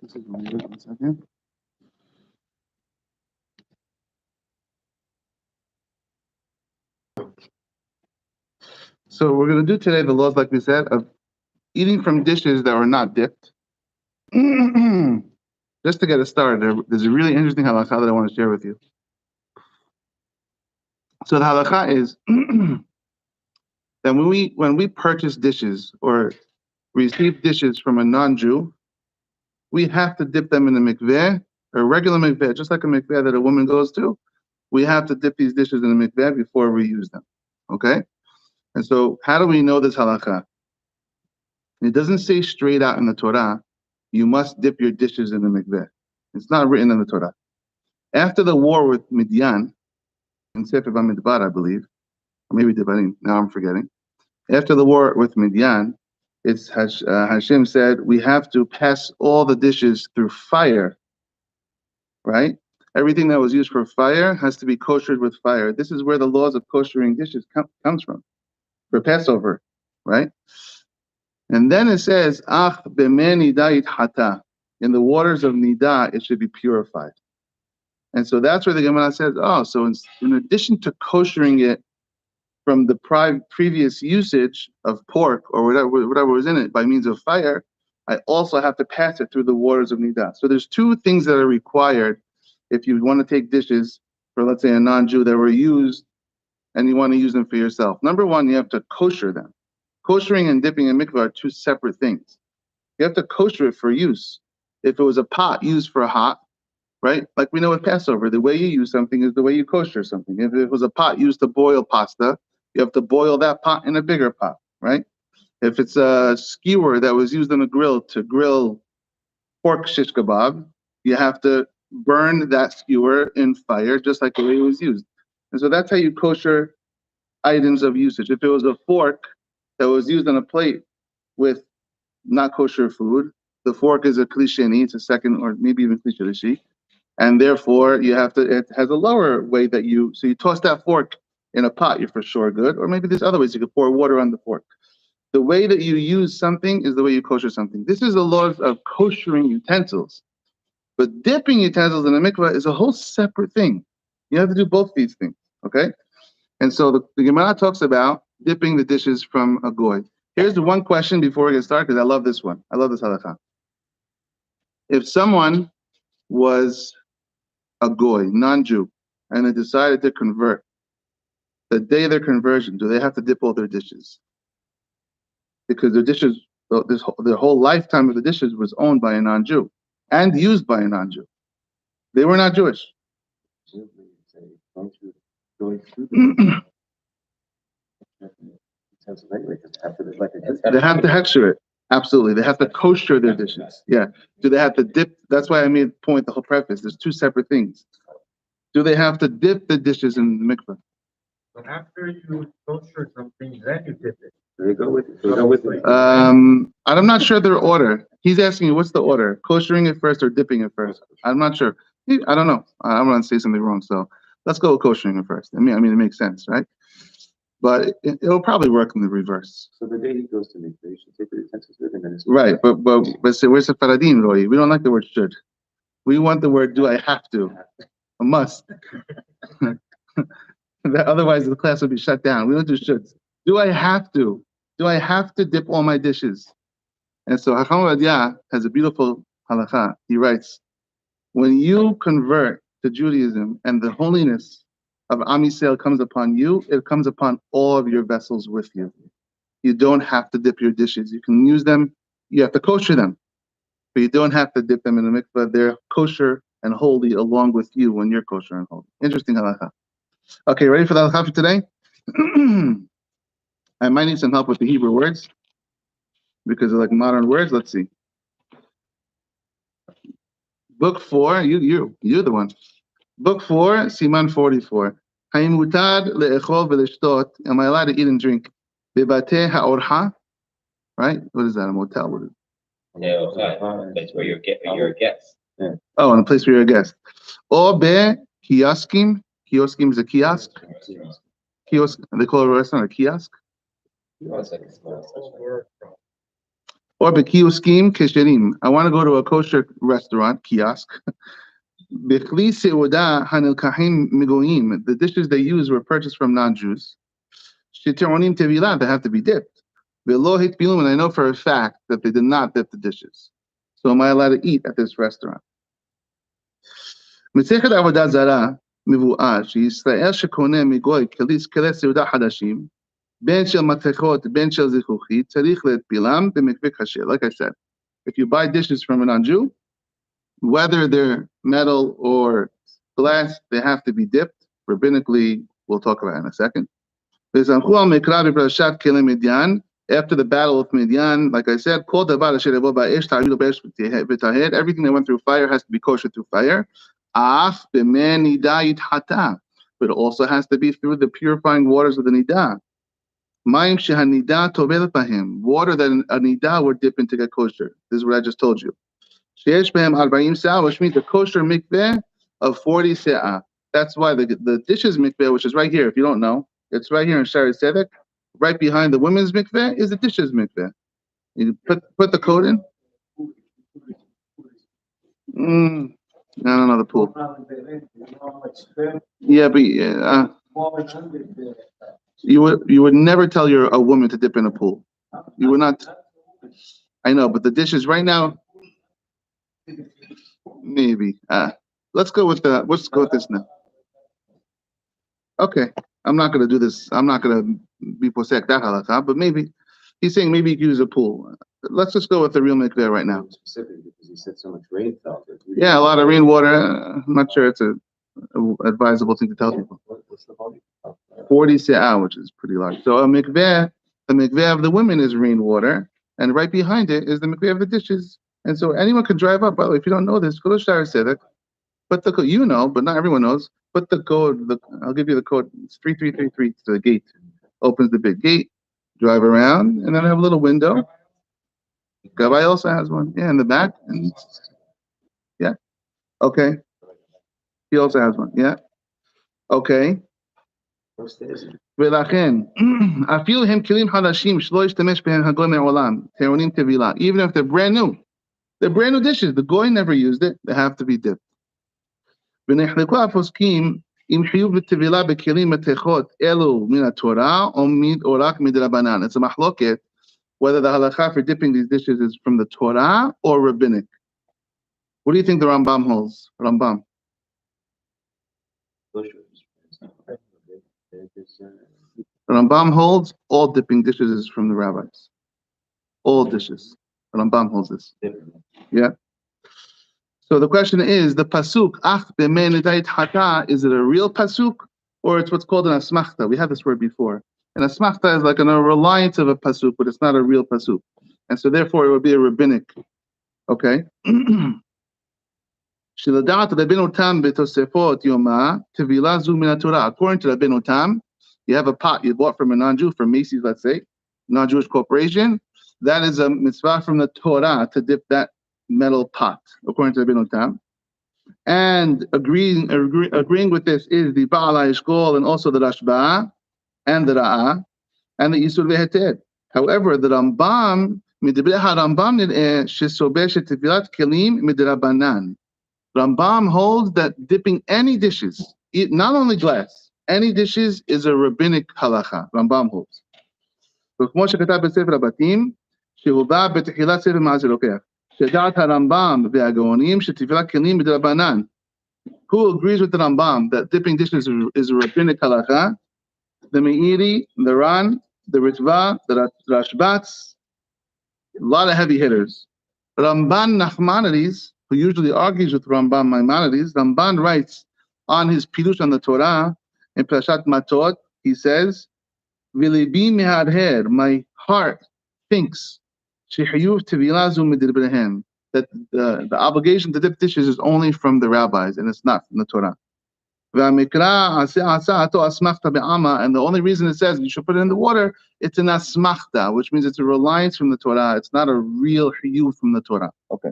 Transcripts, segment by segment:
One second. So we're going to do today the laws, like we said, of eating from dishes that were not dipped. Just to get us started, there's a really interesting halakha that I want to share with you. So the halakha is that when we purchase dishes or receive dishes from a non-Jew, we have to dip them in a mikveh, a regular mikveh, just like a mikveh that a woman goes to. We have to dip these dishes in a mikveh before we use them. Okay? And so how do we know this halakha? It doesn't say straight out in the Torah, you must dip your dishes in the mikveh. It's not written in the Torah. After the war with Midian, in Sefer Bamidbar, I believe, or maybe Devarim, now I'm forgetting. After the war with Midian, Hashem said, we have to pass all the dishes through fire, right? Everything that was used for fire has to be koshered with fire. This is where the laws of koshering dishes comes from, for Passover, right? And then it says, Ach b'meh nida hata. In the waters of nida, it should be purified. And so that's where the Gemara says, oh, so in addition to koshering it from the previous usage of pork or whatever was in it by means of fire, I also have to pass it through the waters of nida. So there's two things that are required if you want to take dishes for, let's say, a non-Jew that were used and you want to use them for yourself. Number one, you have to kosher them. Koshering and dipping in mikvah are two separate things. You have to kosher it for use. If it was a pot used for hot, right? Like we know with Passover, the way you use something is the way you kosher something. If it was a pot used to boil pasta, you have to boil that pot in a bigger pot, right? If it's a skewer that was used on a grill to grill pork shish kebab, you have to burn that skewer in fire just like the way it was used. And so that's how you kosher items of usage. If it was a fork that was used on a plate with not kosher food, the fork is a klisheni, it's a second or maybe even klishelishi, and therefore it has a lower way so you toss that fork in a pot, you're for sure good, or maybe there's other ways you could pour water on the fork. The way that you use something is the way you kosher something. This is the laws of koshering utensils. But dipping utensils in a mikvah is a whole separate thing. You have to do both these things, okay? And so the Gemara talks about dipping the dishes from a goy. Here's the one question before we get started, because I love this one. I love this halakha. If someone was a goy, non-Jew, and they decided to convert, the day of their conversion, do they have to dip all their dishes? Because their dishes, their whole lifetime of the dishes was owned by a non-Jew and used by a non-Jew. They were not Jewish. They have to hechsher it. Absolutely. They have to kosher their dishes. Yeah. Do they have to dip? That's why I made the point, the whole preface. There's two separate things. Do they have to dip the dishes in the mikveh? But after you kosher something, then you dip it. They go with it. I'm not sure their order. He's asking you, what's the order? Koshering it first or dipping it first? I'm not sure. I don't know. I don't want to say something wrong. So let's go with koshering it first. I mean, it makes sense, right? But it'll probably work in the reverse. So the day he goes to mikveh, you should take the utensils with him. Right, but say, where's the Faradim, Roy? We don't like the word should. We want the word do I have to. A must. Otherwise, the class would be shut down. We don't do shoulds. Do I have to? Do I have to dip all my dishes? And so Hacham Ovadia has a beautiful halakha. He writes, when you convert to Judaism and the holiness of Am Yisrael comes upon you, it comes upon all of your vessels with you. You don't have to dip your dishes. You can use them. You have to kosher them, but you don't have to dip them in the mikveh. They're kosher and holy along with you when you're kosher and holy. Interesting halakha. Okay, ready for the halakha for today? I might need some help with the Hebrew words because they're like modern words. Let's see. Book 4, you're the one. Book 4, Siman 44. Haim mutad le'echol ve'leshtot. Am I allowed to eat and drink? Bebateh ha'orha. Right? What is that? A motel? What is it? No, that's where you're a guest. Yeah. Oh, in a place where you're a guest. Or be kioskim. Kioskim is a kiosk. Kiosk. They call it a restaurant a kiosk. Or bekioskim kesherim. I want to go to a kosher restaurant, kiosk. Bechli seuda hanilkahim migoyim. The dishes they use were purchased from non-Jews. Shiteronim tevilah. They have to be dipped. Velo hitbilum. And I know for a fact that they did not dip the dishes. So am I allowed to eat at this restaurant? Mesechet avodah zarah mivuah sheYisrael shekone migoy keli seuda hadashim. Ben shel matechot, ben shel zichuchit, tzarich le'tpilam b'mikveh kasher. Like I said, if you buy dishes from a non-Jew, whether they're metal or glass, they have to be dipped. Rabbinically, we'll talk about it in a second. After the battle of Midian, like I said, everything that went through fire has to be kosher through fire. But it also has to be through the purifying waters of the nidah. Water that a nidah would dip in to get kosher. This is what I just told you. Which means the kosher mikveh of 40 se'ah. That's why the dishes mikveh, which is right here, if you don't know, it's right here in Shaarey Yerushalayim. Right behind the women's mikveh is the dishes mikveh. You put the code in. I don't know the pool. Yeah, but you would never tell a woman to dip in a pool. You would not. I know, but the dishes right now, maybe. Let's go with this now. Okay, I'm not gonna do this. I'm not gonna be posek that halakha, but maybe he's saying maybe you can use a pool. Let's just go with the real mikveh right now. Specific because he said so much rain fell. Yeah, a lot of rainwater. I'm not sure it's a advisable thing to tell people. What's the volume? 40 se'ah, which is pretty large. So the mikveh of the women is rainwater, and right behind it is the mikveh of the dishes. And so anyone can drive up. By the way, if you don't know this, go to Shaarey Yerushalayim. But you know, but not everyone knows. Put the code. I'll give you the code. It's 3333 to the gate. Opens the big gate. Drive around, and then I have a little window. Gabay also has one. Yeah, in the back. And, yeah. Okay. He also has one. Yeah. Okay. Even if they're brand new dishes, the goy never used it, they have to be dipped. It's a mahloket whether the halakha for dipping these dishes is from the Torah or rabbinic. What do you think the Rambam holds? Rambam. Rambam holds all dipping dishes is from the rabbis. All dishes. Rambam holds this. Yeah. So the question is, the pasuk, ach b'mei nidayit hata, is it a real pasuk or it's what's called an asmachta? We had this word before. An asmachta is like a reliance of a pasuk, but it's not a real pasuk. And so therefore it would be a rabbinic. Okay? According to Rabbeinu Tam, you have a pot you bought from a non-Jew, from Macy's, let's say, non-Jewish corporation. That is a mitzvah from the Torah to dip that metal pot, according to Rabbeinu Tam. And agreeing with this is the Baal HaEshkol and also the Rashba and the Ra'ah and the Yisur Veheter. However, the Rambam, Rambam holds that dipping any dishes, not only glass, any dishes is a rabbinic halacha. Rambam holds. Who agrees with the Rambam that dipping dishes is a rabbinic halacha? The Meiri, the Ran, the Ritva, the Rashbats, a lot of heavy hitters. Ramban Nachmanides, who usually argues with Ramban Maimonides, Ramban writes on his Pirush on the Torah in Parashat Matot, he says, "V'libi mehadher, my heart thinks, shehiyuv tevilazu midirbehem, that the obligation to dip dishes is only from the rabbis and it's not from the Torah. And the only reason it says you should put it in the water, it's an asmachta, which means it's a reliance from the Torah. It's not a real hiyuv from the Torah. Okay.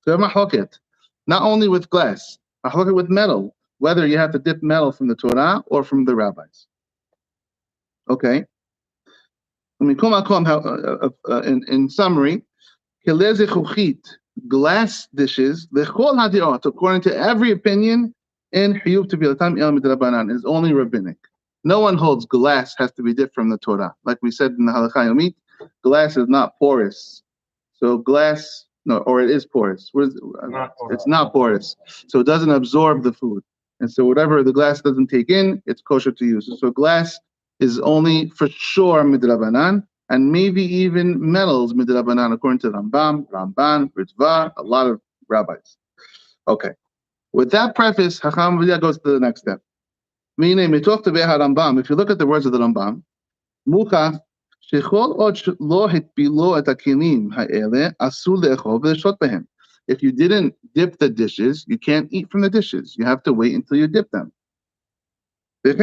So mahloket, not only with glass, mahloket with metal, whether you have to dip metal from the Torah or from the rabbis. Okay. In summary, Keleh zechuchit, glass dishes, lechol hadiot, according to every opinion, in hiyuv tevilatam el midrabanan, is only rabbinic. No one holds glass has to be dipped from the Torah. Like we said in the Halakha Yomit, glass is not porous. So glass, no, or it is porous. It's not porous. So it doesn't absorb the food. And so whatever the glass doesn't take in, it's kosher to use. So glass is only for sure midrabanan, and maybe even metals midrabanan, according to Rambam, Ramban, Ritva, a lot of rabbis. Okay. With that preface, Hacham Vidya goes to the next step. Meaning, if you look at the words of the Rambam, Mukaf, if you didn't dip the dishes, you can't eat from the dishes. You have to wait until you dip them. And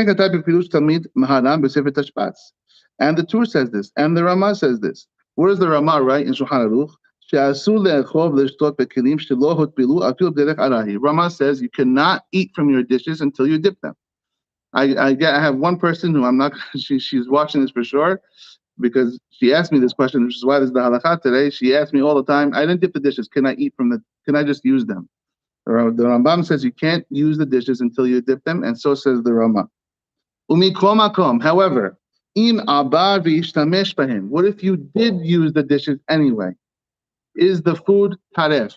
the Tur says this, and the Ramah says this. What does the Ramah write in Shulchan Aruch? Ramah says you cannot eat from your dishes until you dip them. I have one person who I'm not. She's watching this for sure, because she asked me this question, which is why this is the halakha today. She asked me all the time, I didn't dip the dishes. Can I eat from the? Can I just use them? The Rambam says you can't use the dishes until you dip them, and so says the Ramah. However, im abar v'ishtamesh b'hem. What if you did use the dishes anyway? Is the food taref?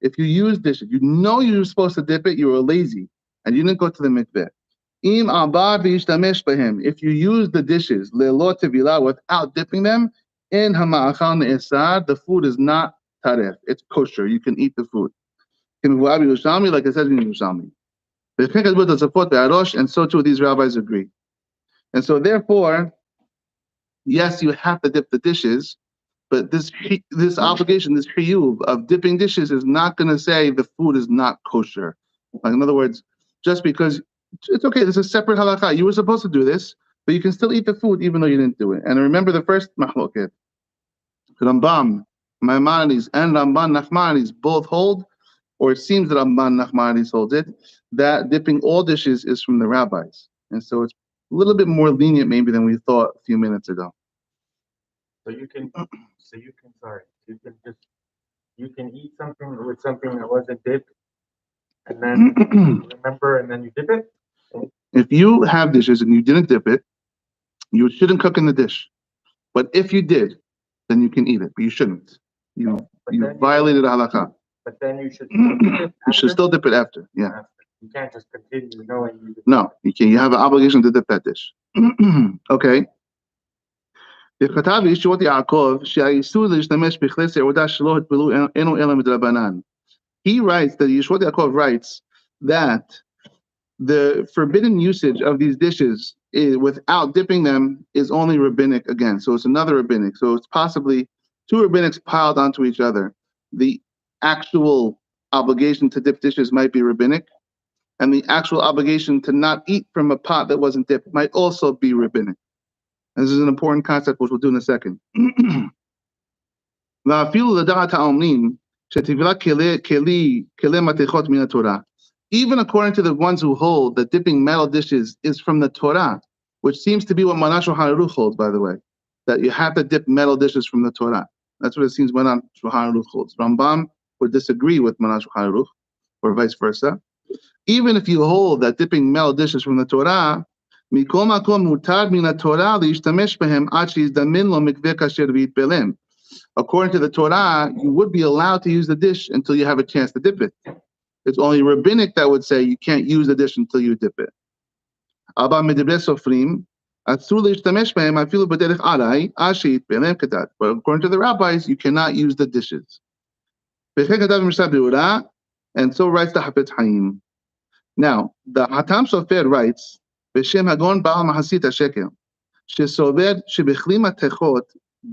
If you use dishes, you know you were supposed to dip it, you were lazy, and you didn't go to the mikveh. Im abar v'ishtamesh b'hem. If you use the dishes le'lo tevila without dipping them, in hama'achal ne'esar, the food is not taref. It's kosher. You can eat the food. Like it says in Yerushalmi. And so too these rabbis agree. And so therefore, yes, you have to dip the dishes, but this obligation, this chiyuv of dipping dishes is not going to say the food is not kosher. Like in other words, just because it's okay, there's a separate halakha. You were supposed to do this, but you can still eat the food even though you didn't do it. And remember the first mahloket, Rambam, Maimonides, and Ramban Nachmanides both hold, or it seems that Ramban Nachmanides holds it, that dipping all dishes is from the rabbis. And so it's a little bit more lenient maybe than we thought a few minutes ago. So you can eat something with something that wasn't dipped, and then remember, and then you dip it. If you have dishes and you didn't dip it, you shouldn't cook in the dish. But if you did, then you can eat it, but you shouldn't. You violated the halakha. But then you should still dip it. You should still dip it after. Yeah. You can't just continue knowing you. No, you can't. You have an obligation to dip that dish. Okay. He writes that Yeshua Yaakov writes that the forbidden usage of these dishes without dipping them is only rabbinic again. So it's another rabbinic. So it's possibly two rabbinics piled onto each other. The actual obligation to dip dishes might be rabbinic, and the actual obligation to not eat from a pot that wasn't dipped might also be rabbinic. And this is an important concept, which we'll do in a second. Even according to the ones who hold that dipping metal dishes is from the Torah, which seems to be what Maran Shulchan Aruch holds, by the way, that you have to dip metal dishes from the Torah. That's what it seems Maran Shulchan Aruch holds. Rambam would disagree with Maran Shulchan Aruch, or vice versa. Even if you hold that dipping metal dishes from the Torah, according to the Torah, you would be allowed to use the dish until you have a chance to dip it. It's only rabbinic that would say you can't use the dish until you dip it. But according to the rabbis, you cannot use the dishes. And so writes the Hafetz Haim. Now, the Hatam Sofer writes, B'Shem Hagon Baal Mahasit HaShekel, Shesover Shebechli Matechot,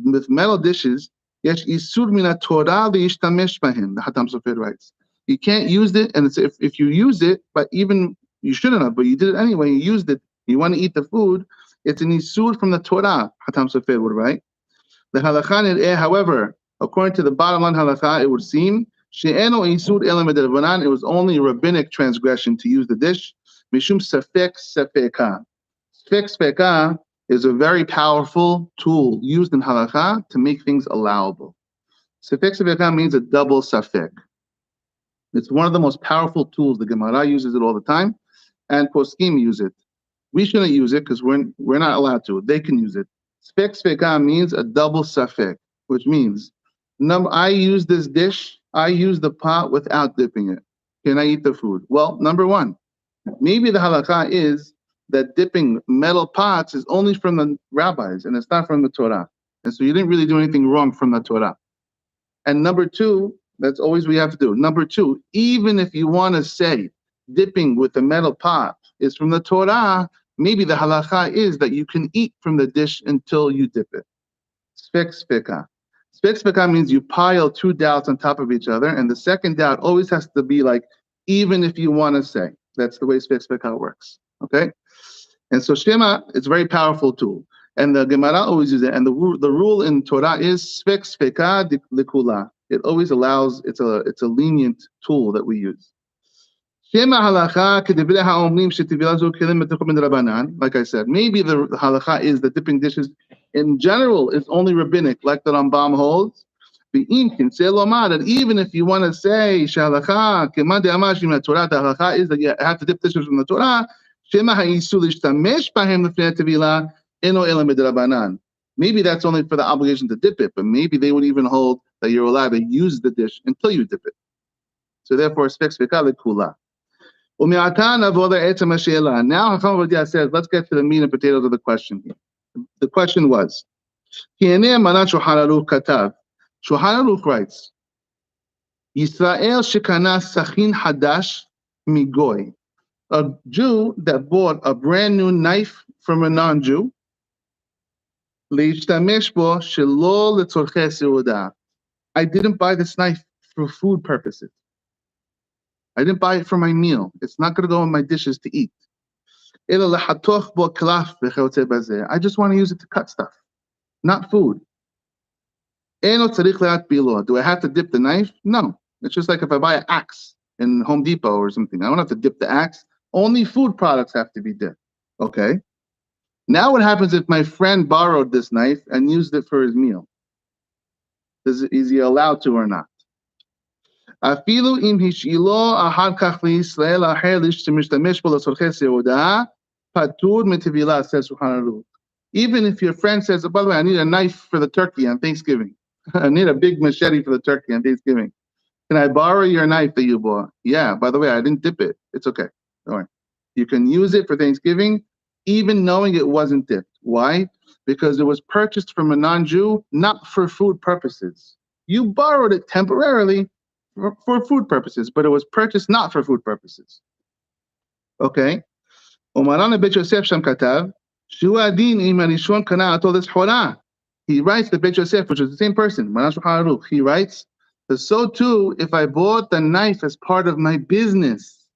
with metal dishes, Yesh Isur Min HaTorah Li'ishtamesh Bahem, the Hatam Sofer writes. You can't use it, and it's if you use it, but even you shouldn't have, but you did it anyway, you used it, you want to eat the food, it's an Isur from the Torah, Hatam Sofer would write. The halakha, however, according to the bottom line halakha, it would seem she'eno isur ela midrabanan. It was only a rabbinic transgression to use the dish. Mishum safek safeka. Safek safeka is a very powerful tool used in halakha to make things allowable. Safek Safeka means a double safek. It's one of the most powerful tools. The Gemara uses it all the time, and poskim use it. We shouldn't use it because we're not allowed to. They can use it. Sfek Sfeka means a double safek, which means I use this dish, I use the pot without dipping it. Can I eat the food? Well, number one, maybe the halakha is that dipping metal pots is only from the rabbis and it's not from the Torah. And so you didn't really do anything wrong from the Torah. And number two, that's always we have to do. Number two, even if you want to say dipping with the metal pot is from the Torah, maybe the halakha is that you can eat from the dish until you dip it. Spek speka. Spek speka means you pile two doubts on top of each other, and the second doubt always has to be like, even if you want to say. That's the way spek speka works. Okay? And so Shema is a very powerful tool. And the Gemara always uses it. And the rule in Torah is spek speka likula. It always allows, it's a lenient tool that we use. Like I said, maybe the halakha is that dipping dishes in general is only rabbinic, like the Rambam holds. That even if you want to say the halakha is that you have to dip dishes from the Torah, maybe that's only for the obligation to dip it, but maybe they would even hold that you're allowed to use the dish until you dip it. So therefore, spek speka lekula. Now, Hacham Ovadia says, let's get to the meat and potatoes of the question here. The question was, Shulchan Aruch writes, Yisrael shekana sachin hadash migoy. A Jew that bought a brand new knife from a non-Jew, leishtamesh bo shelo letzorchei seudah. I didn't buy this knife for food purposes. I didn't buy it for my meal. It's not going to go in my dishes to eat. I just want to use it to cut stuff, not food. Do I have to dip the knife? No. It's just like if I buy an axe in Home Depot or something. I don't have to dip the axe. Only food products have to be dipped. Okay? Now what happens if my friend borrowed this knife and used it for his meal? Is he allowed to or not? Even if your friend says, oh, by the way, I need a knife for the turkey on Thanksgiving. I need a big machete for the turkey on Thanksgiving. Can I borrow your knife that you bought? Yeah, by the way, I didn't dip it. It's okay. Don't worry. You can use it for Thanksgiving, even knowing it wasn't dipped. Why? Because it was purchased from a non-Jew, not for food purposes. You borrowed it temporarily for food purposes, but it was purchased not for food purposes. Okay? He writes, the Beit Yosef, which is the same person, he writes, so too, if I bought the knife as part of my business,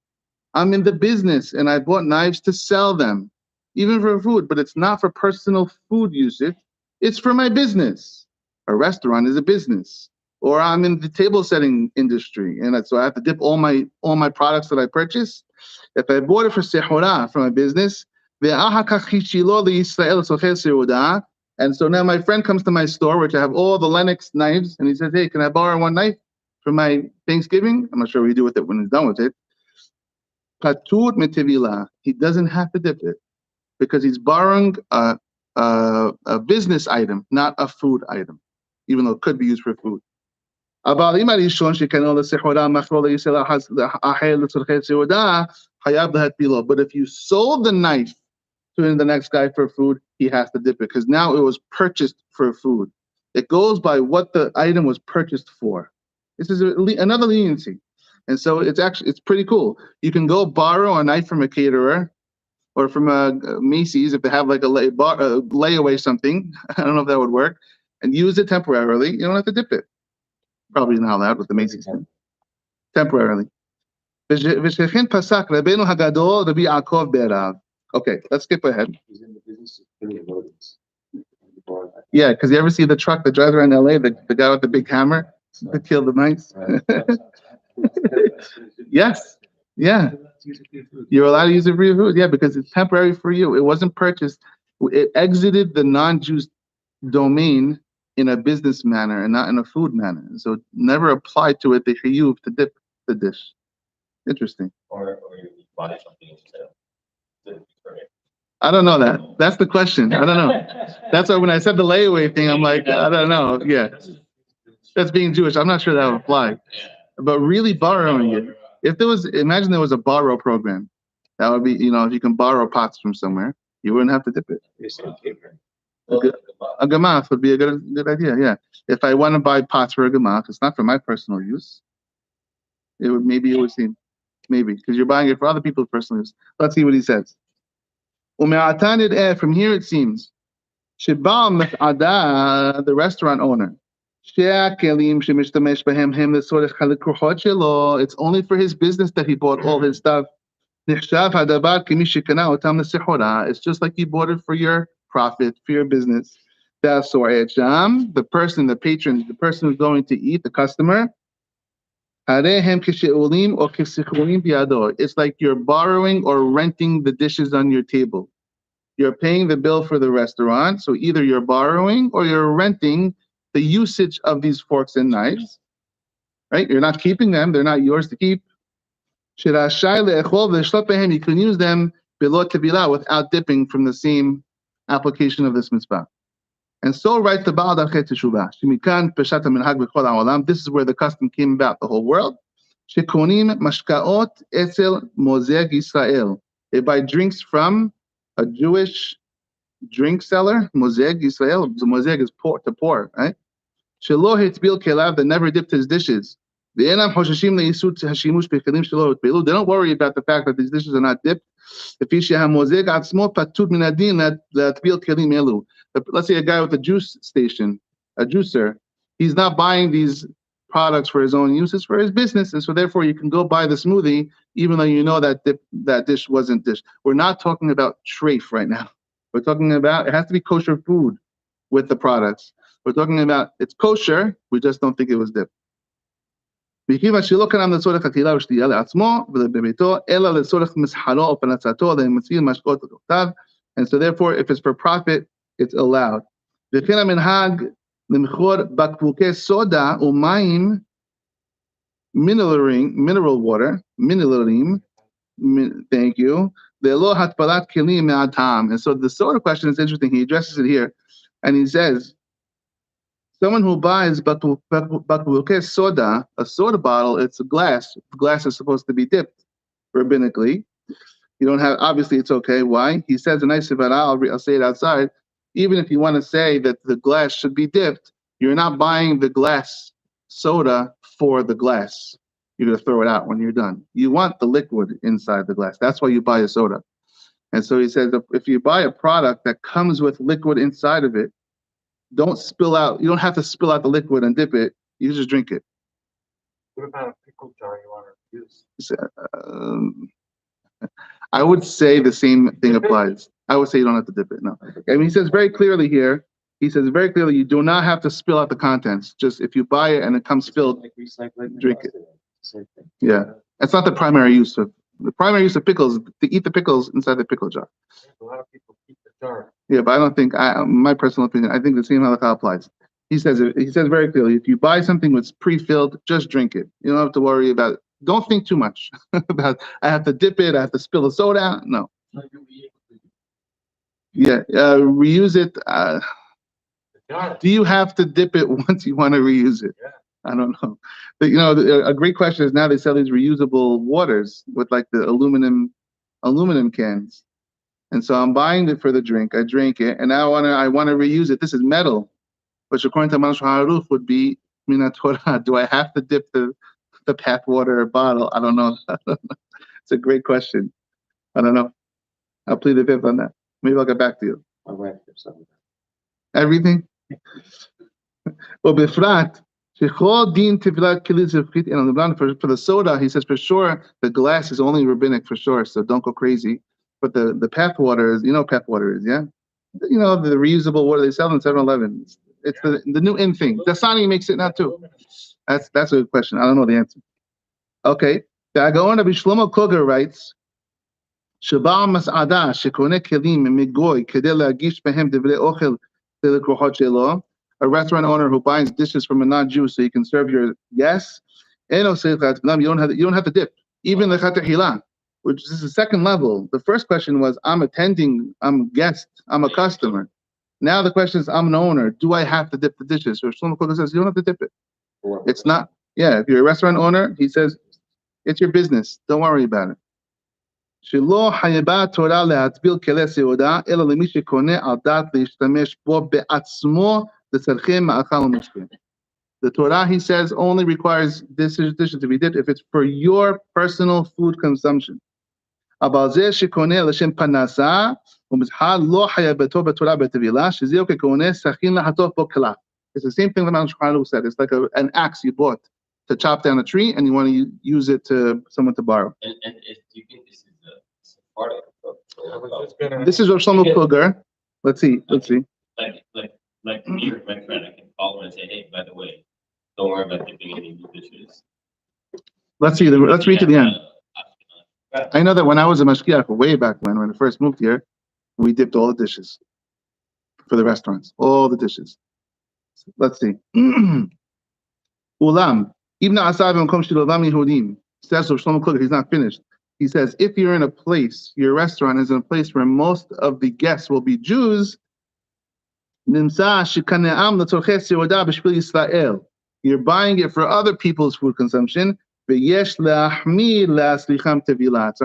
I'm in the business and I bought knives to sell them, even for food, but it's not for personal food usage, it's for my business. A restaurant is a business. Or I'm in the table setting industry, and so I have to dip all my products that I purchase. If I bought it for sehora from my business, and so now my friend comes to my store, which I have all the Lennox knives, and he says, hey, can I borrow one knife for my Thanksgiving? I'm not sure what you do with it when he's done with it. Patur metivila. He doesn't have to dip it because he's borrowing a business item, not a food item, even though it could be used for food. But if you sold the knife to the next guy for food, he has to dip it because now it was purchased for food. It goes by what the item was purchased for. This is another leniency. And so it's pretty cool. You can go borrow a knife from a caterer or from a Macy's if they have like a layaway something. I don't know if that would work. And use it temporarily. You don't have to dip it. Probably not allowed with the Macy's thing. Temporarily. Okay, let's skip ahead. He's in the business of filling rodents. Yeah, because you ever see the truck that drives around LA, the guy with the big hammer to kill the mice? Yes. Yeah. You're allowed to use it for your food. Yeah, because it's temporary for you. It wasn't purchased. It exited the non-Jew's domain in a business manner and not in a food manner. So never apply to it the chiyuv to dip the dish. Interesting. Or you buy something to I don't know that. That's the question. I don't know. That's why when I said the layaway thing, I'm like, I don't know. Yeah, that's being Jewish. I'm not sure that would apply. But really borrowing it. If there was, imagine there was a borrow program. That would be, if you can borrow pots from somewhere, you wouldn't have to dip it. A gemach would be a good idea. Yeah. If I want to buy pots for a gemach, it's not for my personal use. It would seem because you're buying it for other people's personal use. Let's see what he says. From here it seems, the restaurant owner, it's only for his business that he bought all his stuff. It's just like you bought it for your profit, for your business. The person, the patron, the person who's going to eat, the customer, it's like you're borrowing or renting the dishes on your table. You're paying the bill for the restaurant, so either you're borrowing or you're renting the usage of these forks and knives, right? You're not keeping them, they're not yours to keep. You can use them without dipping from the same application of this mitzvah. And so writes the Baal Darchei Teshuvah. This is where the custom came about the whole world. They buy drinks from a Jewish drink seller, Mozeg Yisrael. Mozeg is pour, to pour, right? That never dipped his dishes. They don't worry about the fact that these dishes are not dipped. Let's say a guy with a juice station, a juicer, he's not buying these products for his own use, it's for his business, and so therefore you can go buy the smoothie even though you know that that dish wasn't dished. We're not talking about treif right now. We're talking about it has to be kosher food with the products. We're talking about it's kosher, we just don't think it was dipped. And so therefore, if it's for profit, it's allowed. Mineral water, thank you. And so the soda question is interesting. He addresses it here, and he says, someone who buys soda, a soda bottle, it's a glass. The glass is supposed to be dipped rabbinically. You don't have, obviously it's okay. Why? He says a nice I'll say it outside. Even if you want to say that the glass should be dipped, you're not buying the glass soda for the glass. You're going to throw it out when you're done. You want the liquid inside the glass. That's why you buy a soda. And so he says, if you buy a product that comes with liquid inside of it, don't spill out. You don't have to spill out the liquid and dip it. You just drink it. What about a pickle jar you want to use? I would say the same thing applies. I would say you don't have to dip it. No. I mean, he says very clearly here, you do not have to spill out the contents. Just if you buy it and it comes spilled, drink it. Yeah. That's not the primary use of pickles, to eat the pickles inside the pickle jar. A lot of people keep the jar. Yeah, but I don't think, my personal opinion, I think the same halakha applies. He says very clearly, if you buy something that's pre-filled, just drink it. You don't have to worry about it. Don't think too much about, I have to dip it, I have to spill the soda out. No. Yeah, reuse it. Do you have to dip it once you want to reuse it? Yeah. I don't know. But, a great question is now they sell these reusable waters with like the aluminum cans. And so I'm buying it for the drink. I drink it, and now I want to reuse it. This is metal, which according to Manash Haruf would be Mina Torah. Do I have to dip the path water bottle? I don't know. It's a great question. I don't know. I'll plead the fifth on that. Maybe I'll get back to you. My wife did something. Everything? Well, Bifrat, for the soda, he says for sure the glass is only rabbinic for sure, so don't go crazy. But the path water is, path water is, yeah? The reusable water they sell in 7-Eleven. It's the new in thing. Dasani makes it now too. That's a good question. I don't know the answer. Okay. The Agaon Rabbi Shlomo Koger writes, שבעל מסעדה שקונה כלים מגוי כדי להגיש בהם דברי אוכל ללקוחות שלו, a restaurant owner who buys dishes from a non-Jew so he can serve your guests, you don't have to dip. Even the chatahila, which is the second level. The first question was, I'm attending, I'm a guest, I'm a customer. Now the question is, I'm an owner. Do I have to dip the dishes? So Shlomo Koga says, you don't have to dip it. It's not. Yeah, if you're a restaurant owner, he says, it's your business. Don't worry about it. שלא חייבה התורה להטביל כלי סעודה, אלא למי שקונה על דעת להשתמש בו בעצמו לצרכי מאכל ומשקה. The Torah, he says, only requires this dishes to be dipped if it's for your personal food consumption. אבל זה שקונה לשם פרנסה, ומזהר לא חייבתו בתורה בטבילה, שזהו כקונה סכין לחתוך בו קלף. It's the same thing that Mount Shulchan said. It's like an axe you bought to chop down a tree, and you want to use it to someone to borrow. And if you think this is part of I was just gonna. This is Rav Shlomo Kluger. Let's see. like me or my friend, I can call him and say, hey, by the way, don't worry about dipping any of the dishes. Let's see. Let's read to the end. I know that when I was a mashkiach way back when I first moved here, we dipped all the dishes for the restaurants, all the dishes. Let's see. Ulam. Ibn Asav Mkom Shilovam Yehudim. Says Rav Shlomo Kluger, he's not finished. He says, if you're in a place, your restaurant is in a place where most of the guests will be Jews, you're buying it for other people's food consumption. It's a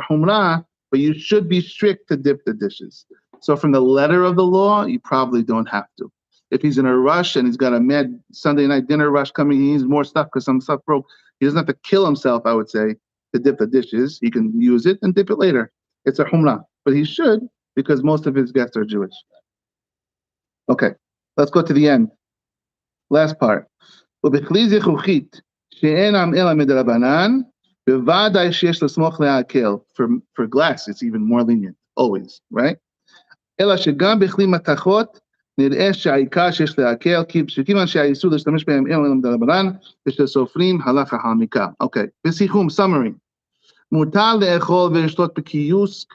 humrah, but you should be strict to dip the dishes. So from the letter of the law, you probably don't have to. If he's in a rush and he's got a mad Sunday night dinner rush coming, he needs more stuff because some stuff broke, he doesn't have to kill himself, I would say, to dip the dishes. He can use it and dip it later. It's a humrah, but he should because most of his guests are Jewish. Okay, let's go to the end. Last part. For glass, it's even more lenient, always, right? נראה שהעיקר שיש להקל, כי כיוון שהאיסור להשתמש בהם אלא מדרבנן, ושסופרים הלכה העמיקה. אוקיי, בסיכום, summary. מותר לאכול ולשתות בקיוסק,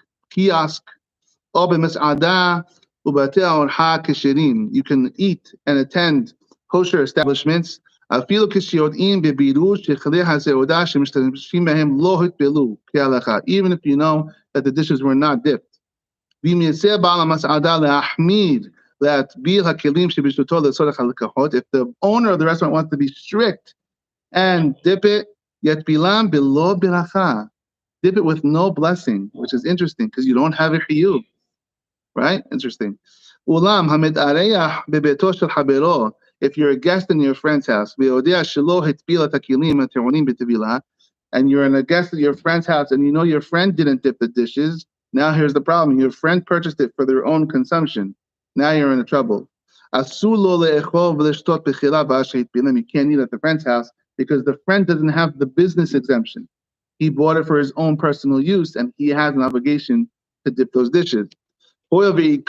או במסעדה, ובתי האורחה כשרים. You can eat and attend kosher establishments, אפילו כשיודעים בבירור שכלי הסעודה שמשתמשים בהם לא התבלו כהלכה, even if you know that the dishes were not dipped. ואם יצא בעל המסעדה להחמיר, if the owner of the restaurant wants to be strict and dip it, dip it with no blessing, which is interesting because you don't have a chiyuv, right? Interesting. If you're a guest in your friend's house, and you're in a guest at your friend's house and you know your friend didn't dip the dishes, now here's the problem. Your friend purchased it for their own consumption. Now you're in trouble. You can't eat at the friend's house because the friend doesn't have the business exemption. He bought it for his own personal use and he has an obligation to dip those dishes. And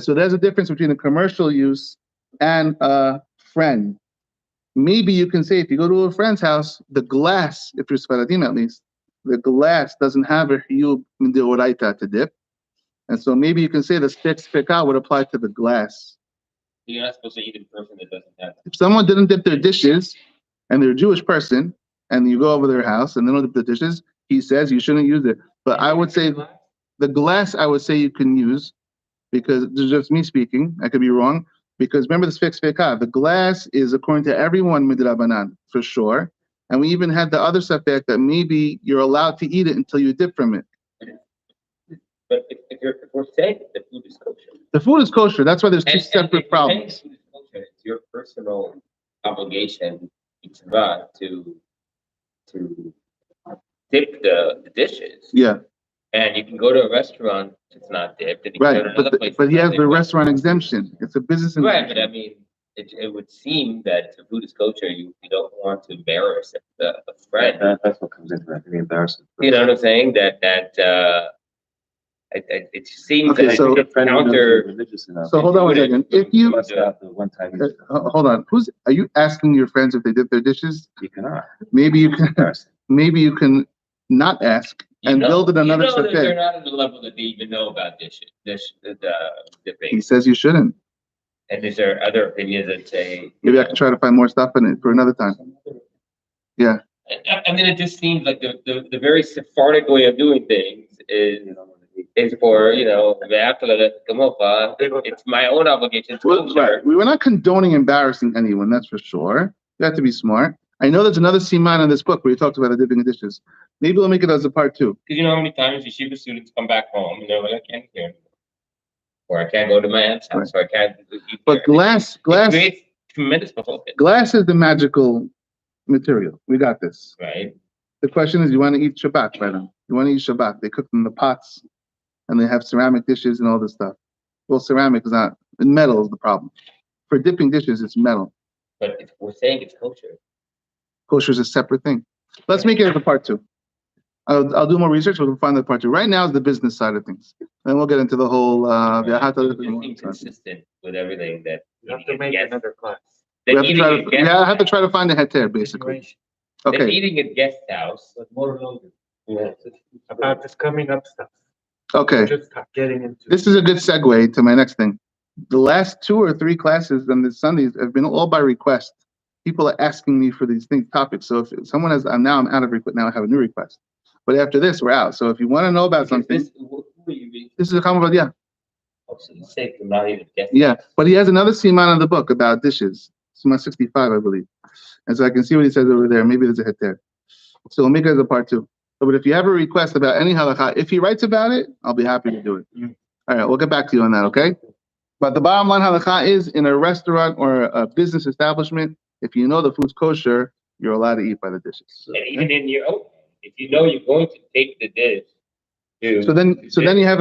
so there's a difference between a commercial use and a friend. Maybe you can say if you go to a friend's house, the glass, if you're Sfaradim at least, the glass doesn't have a chiyuv min deoraita to dip. And so maybe you can say the speka would apply to the glass. You're not supposed to eat in person that doesn't have it. If someone didn't dip their dishes and they're a Jewish person and you go over their house and they don't dip the dishes, he says you shouldn't use it. But I would say the glass, I would say you can use because this is just me speaking. I could be wrong because remember the speka. The glass is according to everyone midrabanan for sure. And we even had the other safek that maybe you're allowed to eat it until you dip from it. But if we're saying the food is kosher. The food is kosher. That's why there's two separate problems. Food is kosher, it's your personal obligation to dip the dishes. Yeah. And you can go to a restaurant, it's not dipped. And you can go to another place. But he has the restaurant exemption. It's a business exemption. Right, but I mean, it would seem that the food is kosher. You don't want to embarrass a friend. That's what comes into that, the embarrassment. You know what I'm saying? It seems Okay, that so- it's counter. Religious enough. So hold on one second. If you One time hold on, are you asking your friends if they dip their dishes? you cannot. Maybe you can. Embarrassing. Maybe you can not ask and build it another You know that they're shaker. not at the level that they even know about the He debate. says you shouldn't. And is there other opinions that say? Maybe I can try to find more stuff in it for another time. Yeah. I mean, it just seems like the very Sephardic way of doing things is for, it's my own obligation to Well, kosher. right. We were not condoning embarrassing anyone, that's for sure. You have to be smart. I know there's another siman in this book where he talks about the dipping of dishes. Maybe we'll make it as a part 2. Because you know how many times yeshiva students come back home and they're like, I can't hear anymore. Or I can't go to my aunt's house, or I can't. But glass It creates tremendous difficulty, glass is the magical material. We got this. right? The question is, you want to eat Shabbat, right? You want to eat Shabbat. They cook in the pots, and they have ceramic dishes and all this stuff. Well, ceramic is not, metal is the problem. For dipping dishes, it's metal. But if we're saying it's kosher. Kosher is a separate thing. Let's make it as a part 2. I'll do more research. We'll find the part 2. Right now is the business side of things. Then we'll get into the whole, It's inconsistent with everything that. You have to make another class. we have to try to find a heter, basically. Then Okay. eating at guest house. About this coming up stuff. Okay. Just getting into. This is a good segue to my next thing. The last 2 or 3 classes on the Sundays have been all by request. People are asking me for these topics. So if someone has, now I'm out of request. Now I have a new request. But after this, we're out. So if you want to know about something, this is a comment about, yeah. So you say you're not even guest. Yeah. But he has another siman in the book about dishes. Siman 65, I believe. And so I can see what he says over there. Maybe there's a heter. So we'll make it as a part 2. But if you have a request about any halakha, if he writes about it, I'll be happy to do it. All right, we'll get back to you on that, okay? But the bottom line halakha is, in a restaurant or a business establishment, if you know the food's kosher, you're allowed to eat by the dishes. And even in your own, if you know you're going to take the dish. So then you have a